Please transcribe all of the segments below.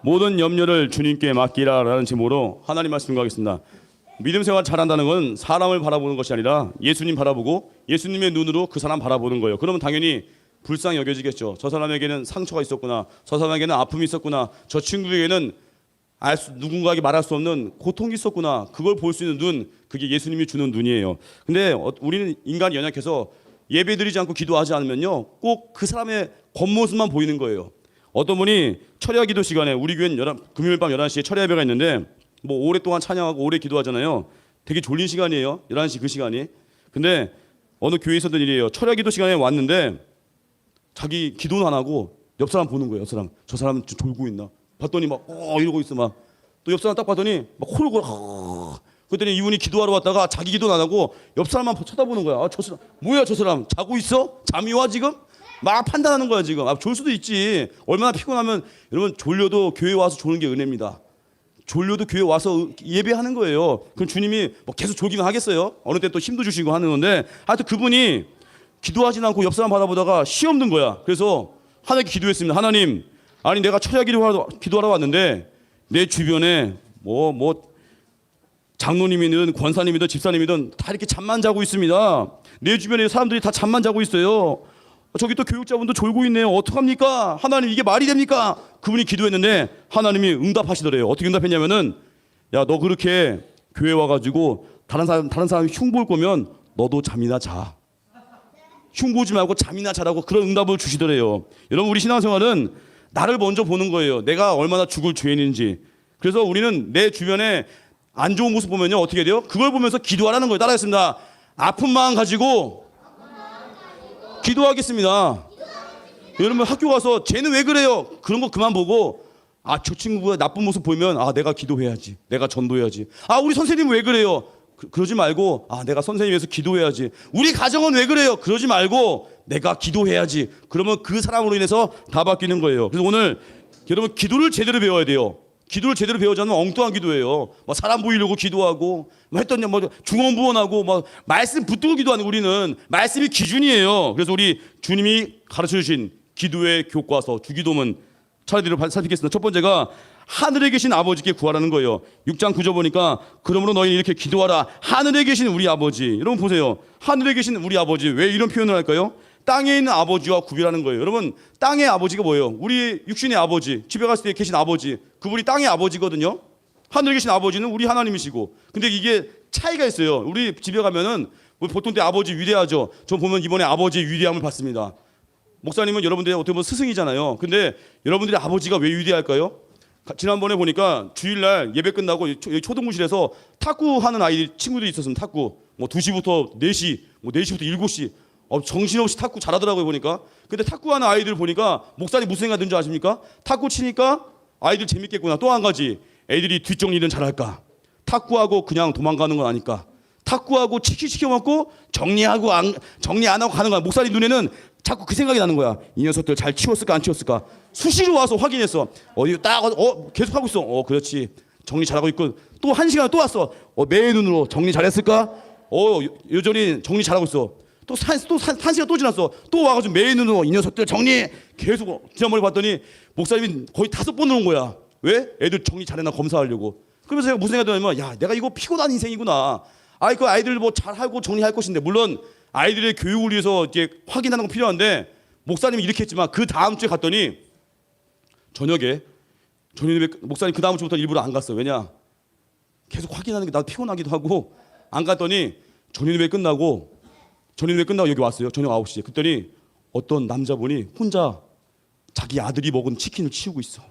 모든 염려를 주님께 맡기라라는 제목으로 하나님 말씀 가겠습니다. 믿음 생활 잘한다는 건 사람을 바라보는 것이 아니라 예수님 바라보고 예수님의 눈으로 그 사람 바라보는 거예요. 그러면 당연히 불쌍히 여겨지겠죠. 저 사람에게는 상처가 있었구나. 저 사람에게는 아픔이 있었구나. 저 친구에게는 누군가에게 말할 수 없는 고통이 있었구나. 그걸 볼 수 있는 눈, 그게 예수님이 주는 눈이에요. 근데 우리는 인간이 연약해서 예배드리지 않고 기도하지 않으면요, 꼭 그 사람의 겉모습만 보이는 거예요. 어떤 분이 철야 기도 시간에, 우리 교회는 금요일 밤 11시에 철야 예배가 있는데 뭐 오랫동안 찬양하고 오래 기도하잖아요. 되게 졸린 시간이에요. 11시 그 시간이. 근데 어느 교회에 있었던 일이에요. 철야 기도 시간에 왔는데 자기 기도는 안 하고 옆 사람 보는 거예요. 옆 사람. 저 사람 졸고 있나? 봤더니 막 이러고 있어. 막 또 옆 사람 딱 봤더니 막 코를 골아. 그랬더니 이분이 기도하러 왔다가 자기 기도는 안 하고 옆 사람만 쳐다보는 거야. 저 사람 뭐야, 저 사람 자고 있어? 잠이 와 지금? 막 판단하는 거야 지금. 졸 수도 있지. 얼마나 피곤하면. 여러분, 졸려도 교회 와서 조는 게 은혜입니다. 졸려도 교회 와서 예배하는 거예요. 그럼 주님이 뭐 계속 졸기만 하겠어요? 어느 때 또 힘도 주시고 하는 건데, 하여튼 그분이 기도하진 않고 옆 사람 바라보다가 시험 든 거야. 그래서 하나님께 기도했습니다. 하나님, 아니 내가 철야 기도하러 왔는데 내 주변에 뭐 장로님이든 권사님이든 집사님이든 다 이렇게 잠만 자고 있습니다. 내 주변에 사람들이 다 잠만 자고 있어요. 저기 또 교육자분도 졸고 있네요. 어떡합니까? 하나님, 이게 말이 됩니까? 그분이 기도했는데 하나님이 응답하시더래요. 어떻게 응답했냐면은, 야, 너 그렇게 교회 와가지고 다른 사람이 흉볼 거면 너도 잠이나 자. 흉보지 말고 잠이나 자라고, 그런 응답을 주시더래요. 여러분, 우리 신앙생활은 나를 먼저 보는 거예요. 내가 얼마나 죽을 죄인인지. 그래서 우리는 내 주변에 안 좋은 모습 보면요, 어떻게 돼요? 그걸 보면서 기도하라는 거예요. 따라하겠습니다. 아픈 마음 가지고 기도하겠습니다. 여러분, 학교 가서 쟤는 왜 그래요? 그런 거 그만 보고, 저 친구가 나쁜 모습 보이면 내가 기도해야지. 내가 전도해야지. 우리 선생님은 왜 그래요? 그러지 말고, 내가 선생님 위해서 기도해야지. 우리 가정은 왜 그래요? 그러지 말고 내가 기도해야지. 그러면 그 사람으로 인해서 다 바뀌는 거예요. 그래서 오늘 여러분, 기도를 제대로 배워야 돼요. 기도를 제대로 배우지 않으면 엉뚱한 기도예요. 사람 보이려고 기도하고 했더니 중언부언하고 말씀 붙들고 기도하는, 우리는 말씀이 기준이에요. 그래서 우리 주님이 가르쳐 주신 기도의 교과서 주기도문 차례대로 살피겠습니다. 첫 번째가 하늘에 계신 아버지께 구하라는 거예요. 6장 9절 보니까, 그러므로 너희는 이렇게 기도하라. 하늘에 계신 우리 아버지. 여러분 보세요. 하늘에 계신 우리 아버지. 왜 이런 표현을 할까요? 땅에 있는 아버지와 구별하는 거예요. 여러분, 땅의 아버지가 뭐예요? 우리 육신의 아버지, 집에 갔을 때 계신 아버지, 그분이 땅의 아버지거든요. 하늘에 계신 아버지는 우리 하나님이시고. 근데 이게 차이가 있어요. 우리 집에 가면은 보통 때 아버지 위대하죠. 저 보면 이번에 아버지의 위대함을 봤습니다. 목사님은 여러분들의 어떻게 보면 스승이잖아요. 근데 여러분들의 아버지가 왜 위대할까요? 지난번에 보니까 주일날 예배 끝나고 초등부실에서 탁구하는 친구들이 있었습니다. 탁구 2시부터 4시, 4시부터 7시 정신없이 탁구 잘하더라고요, 보니까. 근데 탁구하는 아이들 보니까 목사님 무슨 생각 드는 줄 아십니까? 탁구 치니까 아이들 재밌겠구나. 또 한 가지, 애들이 뒷정리는 잘할까? 탁구하고 그냥 도망가는 건 아닐까? 탁구하고 치킨 시켜 먹고 정리 안 하고 가는 거야. 목사님 눈에는 자꾸 그 생각이 나는 거야. 이 녀석들 잘 치웠을까 안 치웠을까? 수시로 와서 확인했어. 계속 하고 있어. 그렇지. 정리 잘하고 있고. 또 1시간 또 왔어. 매의 눈으로 정리 잘했을까? 여전히 정리 잘하고 있어. 또 1시간 또 지났어. 또 와가지고 매의 눈으로 이 녀석들 정리 계속. 지난번에 봤더니 목사님이 거의 5번 온 거야. 왜? 애들 정리 잘했나 검사하려고. 그러면서 제가 무슨 생각이 드냐면, 야, 내가 이거 피곤한 인생이구나. 그 아이들 잘하고 정리할 것인데, 물론 아이들의 교육을 위해서 이제 확인하는 건 필요한데, 목사님이 이렇게 했지만 그 다음 주에 갔더니 저녁에 목사님 그 다음 주부터 일부러 안 갔어요. 왜냐? 계속 확인하는 게 나도 피곤하기도 하고. 안 갔더니 전임 예배 끝나고 여기 왔어요. 저녁 9시에. 그랬더니 어떤 남자분이 혼자 자기 아들이 먹은 치킨을 치우고 있어.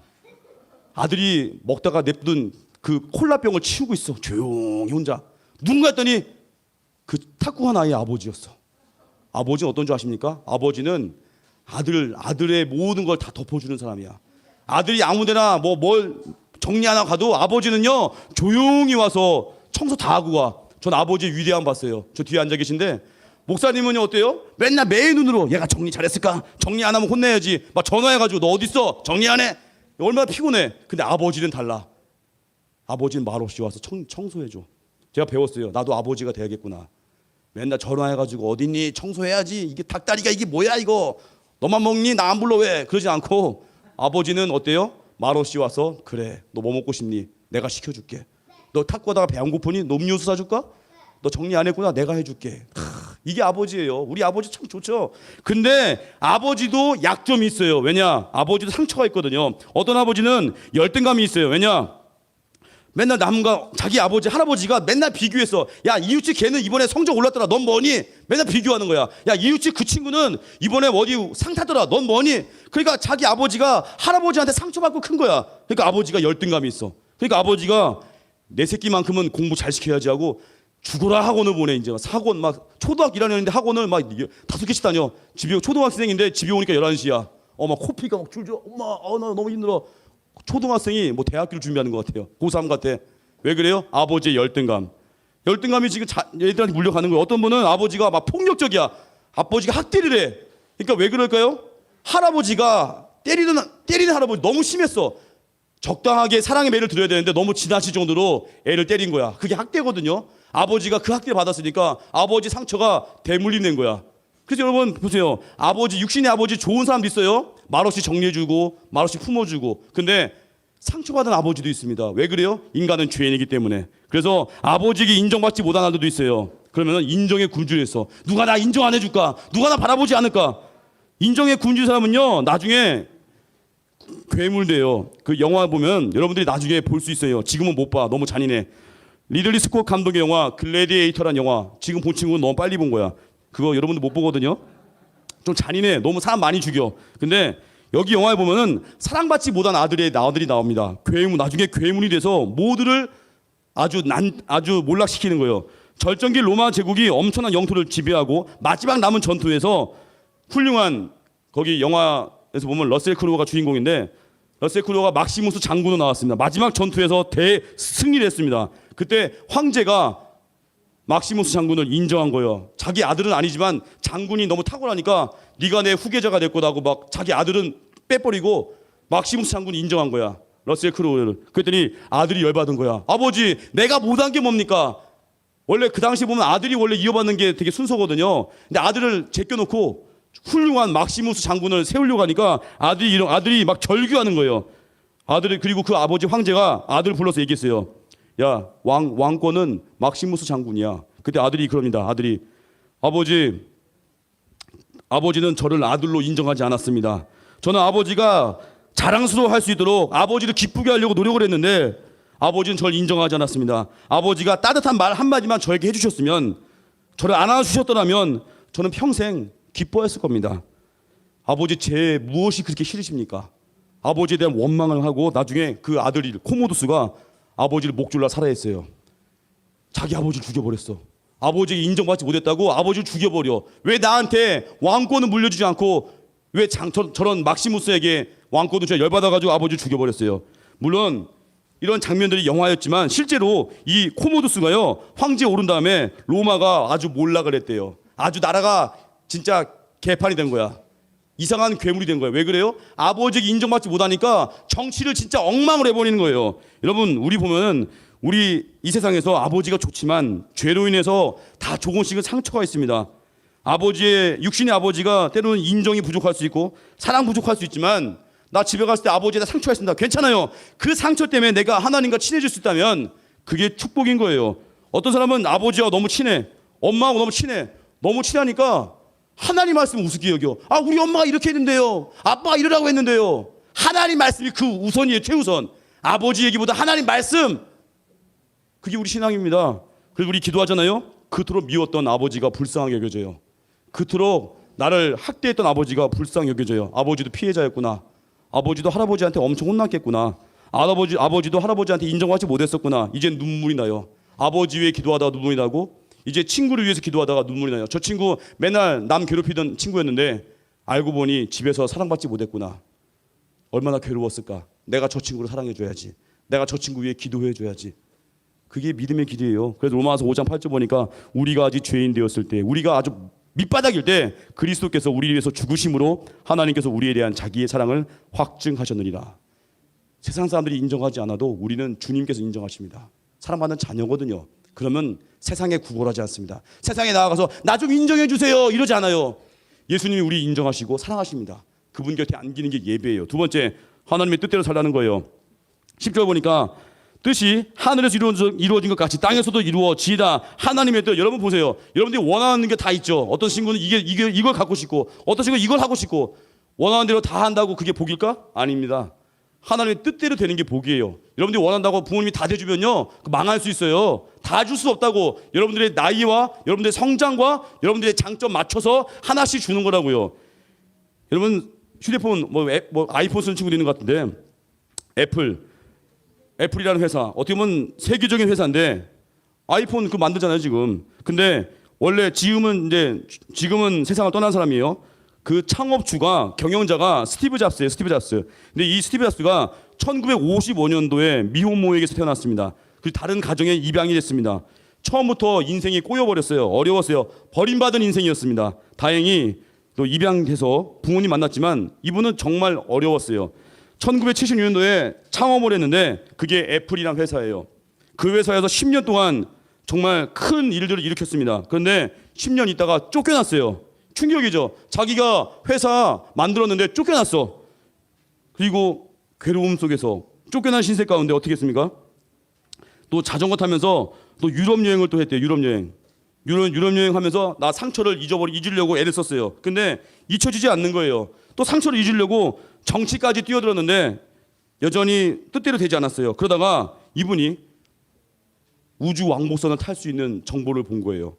아들이 먹다가 냅둔 그 콜라병을 치우고 있어. 조용히 혼자. 누군가 했더니 그 탁구한 아이의 아버지였어. 아버지는 어떤 줄 아십니까? 아버지는 아들의 모든 걸 다 덮어주는 사람이야. 아들이 아무데나 뭘 정리 안 하고 가도 아버지는요, 조용히 와서 청소 다 하고 가. 전 아버지의 위대함 봤어요. 저 뒤에 앉아 계신데, 목사님은요 어때요? 맨날 매의 눈으로 얘가 정리 잘했을까? 정리 안 하면 혼내야지. 전화해가지고 너 어디 있어? 정리 안 해? 얼마나 피곤해. 근데 아버지는 달라. 아버지는 말없이 와서 청소해줘. 제가 배웠어요. 나도 아버지가 돼야겠구나. 맨날 전화해가지고 어딨니? 청소해야지. 이게 닭다리가 이게 뭐야 이거? 너만 먹니? 나 안 불러 왜? 그러지 않고, 아버지는 어때요? 마로씨 와서 그래 너 뭐 먹고 싶니? 내가 시켜줄게. 너 탁구하다가 배 안 고프니? 너 음료수 사줄까? 너 정리 안 했구나 내가 해줄게. 이게 아버지예요. 우리 아버지 참 좋죠. 근데 아버지도 약점이 있어요. 왜냐? 아버지도 상처가 있거든요. 어떤 아버지는 열등감이 있어요. 왜냐? 맨날 남과 자기 아버지 할아버지가 맨날 비교해서 야 이웃집 걔는 이번에 성적 올랐더라 넌 뭐니? 맨날 비교하는 거야. 야 이웃집 그 친구는 이번에 어디 상 타더라 넌 뭐니? 그러니까 자기 아버지가 할아버지한테 상처받고 큰 거야. 그러니까 아버지가 열등감이 있어. 그러니까 아버지가 내 새끼만큼은 공부 잘 시켜야지 하고 죽어라 학원을 보내. 이제 학원 막 초등학교 1학년인데 학원을 막 5개씩 다녀. 집에 초등학생인데 집에 오니까 11시야. 막 코피가 막 줄줄. 엄마 나 너무 힘들어. 초등학생이 뭐 대학교를 준비하는 것 같아요. 고3 같아. 왜 그래요? 아버지의 열등감. 열등감이 지금 얘들한테 물려가는 거예요. 어떤 분은 아버지가 막 폭력적이야. 아버지가 학대를 해. 그러니까 왜 그럴까요? 할아버지가 때리는 할아버지 너무 심했어. 적당하게 사랑의 매를 들어야 되는데 너무 지나칠 정도로 애를 때린 거야. 그게 학대거든요. 아버지가 그 학대를 받았으니까 아버지 상처가 대물림된 거야. 그래서 여러분 보세요. 아버지 육신의 아버지 좋은 사람도 있어요. 말없이 정리해주고 말없이 품어주고. 근데 상처받은 아버지도 있습니다. 왜 그래요? 인간은 죄인이기 때문에. 그래서 아버지에게 인정받지 못한 아들도 있어요. 그러면 인정에 굶주렸어. 누가 나 인정 안 해줄까? 누가 나 바라보지 않을까? 인정에 굶주린 사람은요 나중에 괴물돼요. 그 영화 보면 여러분들이 나중에 볼 수 있어요. 지금은 못 봐. 너무 잔인해. 리들리 스콧 감독의 영화 글래디에이터라는 영화. 지금 본 친구는 너무 빨리 본 거야. 그거 여러분들 못 보거든요. 좀 잔인해. 너무 사람 많이 죽여. 근데 여기 영화에 보면은 사랑받지 못한 아들이 나옵니다. 괴물, 나중에 괴물이 돼서 모두를 아주 몰락시키는 거예요. 절정기 로마 제국이 엄청난 영토를 지배하고 마지막 남은 전투에서 훌륭한 거기 영화에서 보면 러셀 크로우가 주인공인데 러셀 크로우가 막시무스 장군으로 나왔습니다. 마지막 전투에서 대승리를 했습니다. 그때 황제가 막시무스 장군을 인정한 거예요. 자기 아들은 아니지만 장군이 너무 탁월하니까 네가 내 후계자가 될 거다고 막 자기 아들은 빼버리고 막시무스 장군이 인정한 거야. 러셀 크로우를. 그랬더니 아들이 열받은 거야. 아버지 내가 못한 게 뭡니까? 원래 그 당시 보면 아들이 원래 이어받는 게 되게 순서거든요. 근데 아들을 제껴놓고 훌륭한 막시무스 장군을 세우려고 하니까 아들이 막 절규하는 거예요. 아들이 그리고 그 아버지 황제가 아들을 불러서 얘기했어요. 야, 왕권은 막시무스 장군이야. 그때 아들이 그럽니다. 아들이 아버지는 저를 아들로 인정하지 않았습니다. 저는 아버지가 자랑스러워할 수 있도록 아버지를 기쁘게 하려고 노력을 했는데 아버지는 저를 인정하지 않았습니다. 아버지가 따뜻한 말 한마디만 저에게 해주셨으면 저를 안아주셨더라면 저는 평생 기뻐했을 겁니다. 아버지 제 무엇이 그렇게 싫으십니까? 아버지에 대한 원망을 하고 나중에 그 아들이 코모두스가 아버지를 목줄라 살해했어요. 자기 아버지를 죽여버렸어. 아버지에게 인정받지 못했다고 아버지를 죽여버려. 왜 나한테 왕권을 물려주지 않고 왜 저런 막시무스에게 왕권을 주자 열받아가지고 아버지를 죽여버렸어요. 물론 이런 장면들이 영화였지만 실제로 이 코모두스가요 황제에 오른 다음에 로마가 아주 몰락을 했대요. 아주 나라가 진짜 개판이 된 거야. 이상한 괴물이 된 거예요. 왜 그래요? 아버지에게 인정받지 못하니까 정치를 진짜 엉망을 해버리는 거예요. 여러분 우리 보면은 우리 이 세상에서 아버지가 좋지만 죄로 인해서 다 조금씩은 상처가 있습니다. 육신의 아버지가 때로는 인정이 부족할 수 있고 사랑 부족할 수 있지만 나 집에 갔을 때 아버지에다 상처가 있습니다. 괜찮아요. 그 상처 때문에 내가 하나님과 친해질 수 있다면 그게 축복인 거예요. 어떤 사람은 아버지와 너무 친해. 엄마하고 너무 친해. 너무 친하니까 하나님 말씀을 우습게 여겨. 우리 엄마가 이렇게 했는데요. 아빠가 이러라고 했는데요. 하나님 말씀이 그 우선이에요. 최우선. 아버지 얘기보다 하나님 말씀. 그게 우리 신앙입니다. 그래서 우리 기도하잖아요. 그토록 미웠던 아버지가 불쌍하게 여겨져요. 그토록 나를 학대했던 아버지가 불쌍하게 여겨져요. 아버지도 피해자였구나. 아버지도 할아버지한테 엄청 혼났겠구나. 아버지도 할아버지한테 인정받지 못했었구나. 이제 눈물이 나요. 아버지 위해 기도하다가 눈물이 나고 이제 친구를 위해서 기도하다가 눈물이 나요. 저 친구 맨날 남 괴롭히던 친구였는데 알고 보니 집에서 사랑받지 못했구나. 얼마나 괴로웠을까. 내가 저 친구를 사랑해줘야지. 내가 저 친구 위해 기도해줘야지. 그게 믿음의 길이에요. 그래서 로마서 5장 8절 보니까 우리가 아직 죄인 되었을 때 우리가 아주 밑바닥일 때 그리스도께서 우리를 위해서 죽으심으로 하나님께서 우리에 대한 자기의 사랑을 확증하셨느니라. 세상 사람들이 인정하지 않아도 우리는 주님께서 인정하십니다. 사랑받는 자녀거든요. 그러면 세상에 구걸하지 않습니다. 세상에 나아가서 나 좀 인정해 주세요 이러지 않아요. 예수님이 우리 인정하시고 사랑하십니다. 그분 곁에 안기는 게 예배예요. 두 번째 하나님의 뜻대로 살라는 거예요. 10절 보니까 뜻이 하늘에서 이루어진 것 같이 땅에서도 이루어지다. 하나님의 뜻. 여러분 보세요. 여러분들이 원하는 게 다 있죠. 어떤 친구는 이걸 갖고 싶고, 어떤 친구는 이걸 하고 싶고, 원하는 대로 다 한다고 그게 복일까? 아닙니다. 하나님의 뜻대로 되는 게 복이에요. 여러분들이 원한다고 부모님이 다 대주면요, 망할 수 있어요. 다 줄 수 없다고. 여러분들의 나이와 여러분들의 성장과 여러분들의 장점 맞춰서 하나씩 주는 거라고요. 여러분 휴대폰 뭐 아이폰 쓰는 친구도 있는 것 같은데, 애플이라는 회사, 어떻게 보면 세계적인 회사인데 아이폰 그 만들잖아요 지금. 근데 원래 지금은 세상을 떠난 사람이에요. 그 창업주가, 경영자가 스티브 잡스예요. 스티브 잡스. 근데 이 스티브 잡스가 1955년도에 미혼모에게서 태어났습니다. 그리고 다른 가정에 입양이 됐습니다. 처음부터 인생이 꼬여버렸어요. 어려웠어요. 버림받은 인생이었습니다. 다행히 또 입양돼서 부모님 만났지만 이분은 정말 어려웠어요. 1976년도에 창업을 했는데 그게 애플이란 회사예요. 그 회사에서 10년 동안 정말 큰 일들을 일으켰습니다. 그런데 10년 있다가 쫓겨났어요. 충격이죠. 자기가 회사 만들었는데 쫓겨났어. 그리고 괴로움 속에서 쫓겨난 신세 가운데 어떻게 했습니까? 또 자전거 타면서 또 유럽 여행을 또 했대요. 유럽 여행. 유럽 여행 하면서 나 상처를 잊으려고 애를 썼어요. 근데 잊혀지지 않는 거예요. 또 상처를 잊으려고 정치까지 뛰어들었는데 여전히 뜻대로 되지 않았어요. 그러다가 이분이 우주 왕복선을 탈 수 있는 정보를 본 거예요.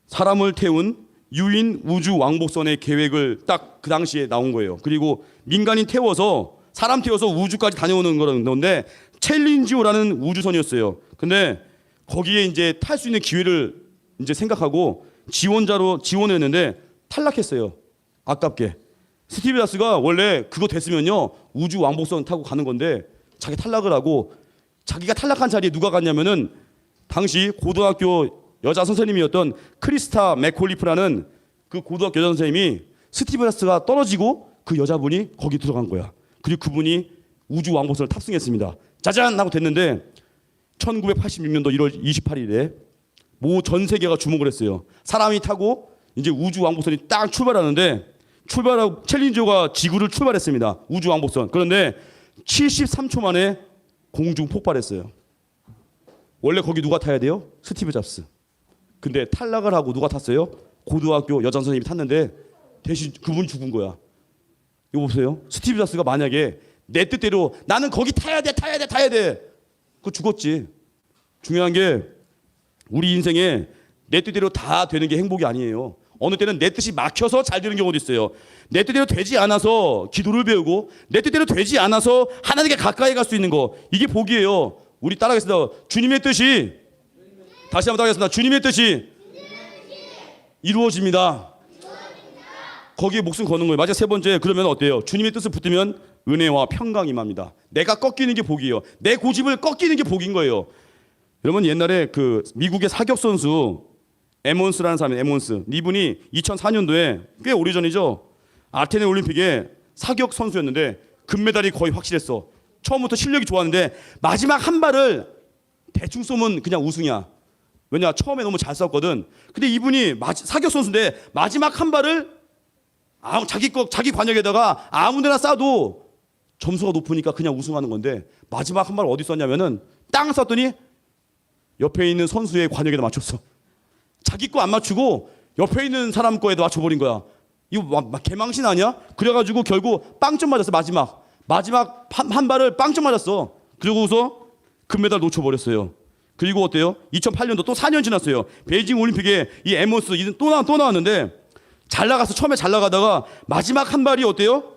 사람을 태운 유인 우주 왕복선의 계획을 딱 그 당시에 나온 거예요. 그리고 민간인 태워서, 사람 태워서 우주까지 다녀오는 건데 챌린지오라는 우주선이었어요. 근데 거기에 이제 탈 수 있는 기회를 이제 생각하고 지원했는데 탈락했어요. 아깝게. 스티브 잡스가 원래 그거 됐으면요 우주 왕복선 타고 가는 건데 자기 탈락을 하고, 자기가 탈락한 자리에 누가 갔냐면은 당시 고등학교 여자 선생님이었던 크리스타 맥콜리프라는 그 고등학교 여자 선생님이, 스티브 잡스가 떨어지고 그 여자분이 거기 들어간 거야. 그리고 그분이 우주 왕복선을 탑승했습니다. 짜잔 하고 됐는데 1986년도 1월 28일에 전 세계가 주목을 했어요. 사람이 타고 이제 우주 왕복선이 딱 출발하는데, 출발하고 챌린저가 지구를 출발했습니다. 우주 왕복선. 그런데 73초 만에 공중 폭발했어요. 원래 거기 누가 타야 돼요? 스티브 잡스. 근데 탈락을 하고 누가 탔어요? 고등학교 여자 선생님이 탔는데 대신 그분 죽은 거야. 이거 보세요. 스티브 잡스가 만약에 내 뜻대로 나는 거기 타야 돼. 그거 죽었지. 중요한 게 우리 인생에 내 뜻대로 다 되는 게 행복이 아니에요. 어느 때는 내 뜻이 막혀서 잘 되는 경우도 있어요. 내 뜻대로 되지 않아서 기도를 배우고, 내 뜻대로 되지 않아서 하나님께 가까이 갈 수 있는 거, 이게 복이에요. 우리 따라하겠습니다. 주님의 뜻이, 다시 한번 따라하겠습니다. 주님의 뜻이 이루어집니다. 거기에 목숨 거는 거예요. 마지막 세 번째, 그러면 어때요? 주님의 뜻을 붙들면 은혜와 평강이 임합니다. 내가 꺾이는 게 복이에요. 내 고집을 꺾이는 게 복인 거예요. 여러분 옛날에 그 미국의 사격 선수 에몬스라는 사람이, 에몬스, 이분이 2004년도에 꽤 오래전이죠. 아테네 올림픽에 사격 선수였는데 금메달이 거의 확실했어. 처음부터 실력이 좋았는데 마지막 한 발을 대충 쏘면 그냥 우승이야. 왜냐, 처음에 너무 잘 쐈거든. 근데 이분이 사격 선수인데 마지막 한 발을 자기 관역에다가 아무데나 쏴도 점수가 높으니까 그냥 우승하는 건데, 마지막 한 발 어디 쐈냐면은 땅 쐈더니 옆에 있는 선수의 관역에다 맞췄어. 자기 거 안 맞추고 옆에 있는 사람 거에다 맞춰버린 거야. 이거 개망신 아니야? 그래가지고 결국 빵점 맞았어. 마지막 한 발을 빵점 맞았어. 그러고서 금메달 놓쳐버렸어요. 그리고 어때요? 2008년도 또 4년 지났어요. 베이징 올림픽에 이 에모스 또 나왔는데 처음에 잘 나가다가 마지막 한 발이 어때요?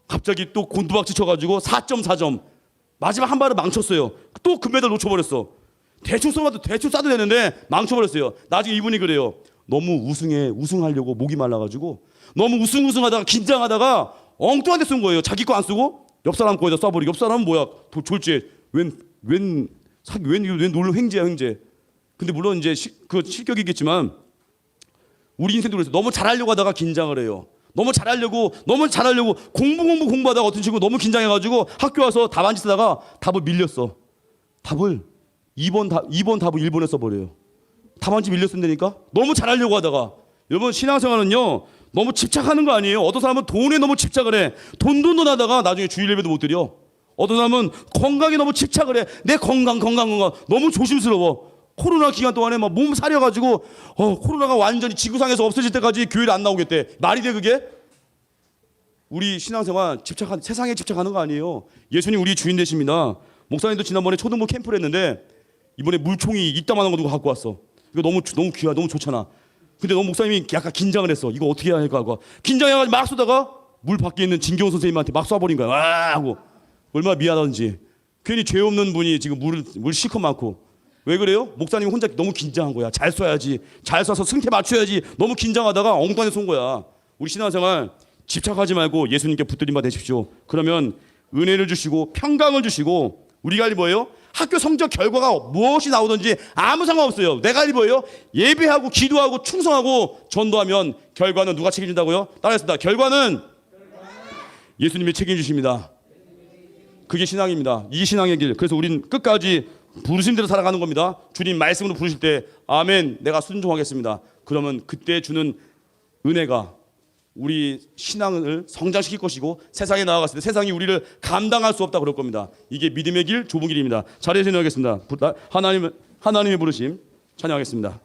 갑자기 또 곤두박질 쳐가지고 4.4점. 마지막 한 발을 망쳤어요. 또 금메달 놓쳐버렸어. 대충 쏴도 되는데 망쳐버렸어요. 나중에 이분이 그래요. 너무 우승하려고 목이 말라가지고 너무 우승하다가 긴장하다가 엉뚱한 데 쓴 거예요. 자기 거 안 쓰고 옆 사람 거에다 쏴버리고. 옆 사람은 뭐야? 졸지에 웬 놀러 횡재야. 근데 물론 이제 그 실격이겠지만 우리 인생도 그래서 너무 잘하려고 하다가 긴장을 해요. 너무 잘하려고 공부하다가 어떤 친구 너무 긴장해가지고 학교 와서 답안지 쓰다가 답을 밀렸어. 답을 2번 답을 1번에 써버려요. 답안지 밀렸는다니까. 너무 잘하려고 하다가. 여러분 신앙생활은요, 너무 집착하는 거 아니에요? 어떤 사람은 돈에 너무 집착을 해. 돈도 하다가 나중에 주일 예배도 못 드려. 어떤 사람은 건강에 너무 집착을 해. 내 건강. 너무 조심스러워. 코로나 기간 동안에 막 몸 사려가지고 코로나가 완전히 지구상에서 없어질 때까지 교회를 안 나오겠대. 말이 돼 그게? 우리 신앙생활 세상에 집착하는 거 아니에요. 예수님 우리 주인 되십니다. 목사님도 지난번에 초등부 캠프를 했는데 이번에 물총이 이따만한 거 누가 갖고 왔어. 이거 너무 귀하, 너무 좋잖아. 근데 너무 목사님이 약간 긴장을 했어. 이거 어떻게 해야 할까 하고 긴장해가지고 막 쏘다가 물 밖에 있는 진경호 선생님한테 막 쏴버린 거야. 와 하고 얼마나 미안하던지. 괜히 죄 없는 분이 지금 물 실컷 많고. 왜 그래요? 목사님 혼자 너무 긴장한 거야. 잘 쏴야지. 잘 쏴서 승태 맞춰야지. 너무 긴장하다가 엉뚱하게 쏜 거야. 우리 신앙생활 집착하지 말고 예수님께 붙들림 받으십시오. 그러면 은혜를 주시고 평강을 주시고 우리가 할 일이 뭐예요? 학교 성적 결과가 무엇이 나오든지 아무 상관없어요. 내가 할 일이 뭐예요? 예배하고 기도하고 충성하고 전도하면 결과는 누가 책임진다고요? 따라했습니다. 결과는 예수님이 책임지십니다. 그게 신앙입니다. 이 신앙의 길. 그래서 우린 끝까지 부르신 대로 살아가는 겁니다. 주님 말씀으로 부르실 때 아멘 내가 순종하겠습니다. 그러면 그때 주는 은혜가 우리 신앙을 성장시킬 것이고 세상에 나아갔을 때 세상이 우리를 감당할 수 없다 그럴 겁니다. 이게 믿음의 길 좁은 길입니다. 자리에서 인하겠습니다. 하나님의 부르심 찬양하겠습니다.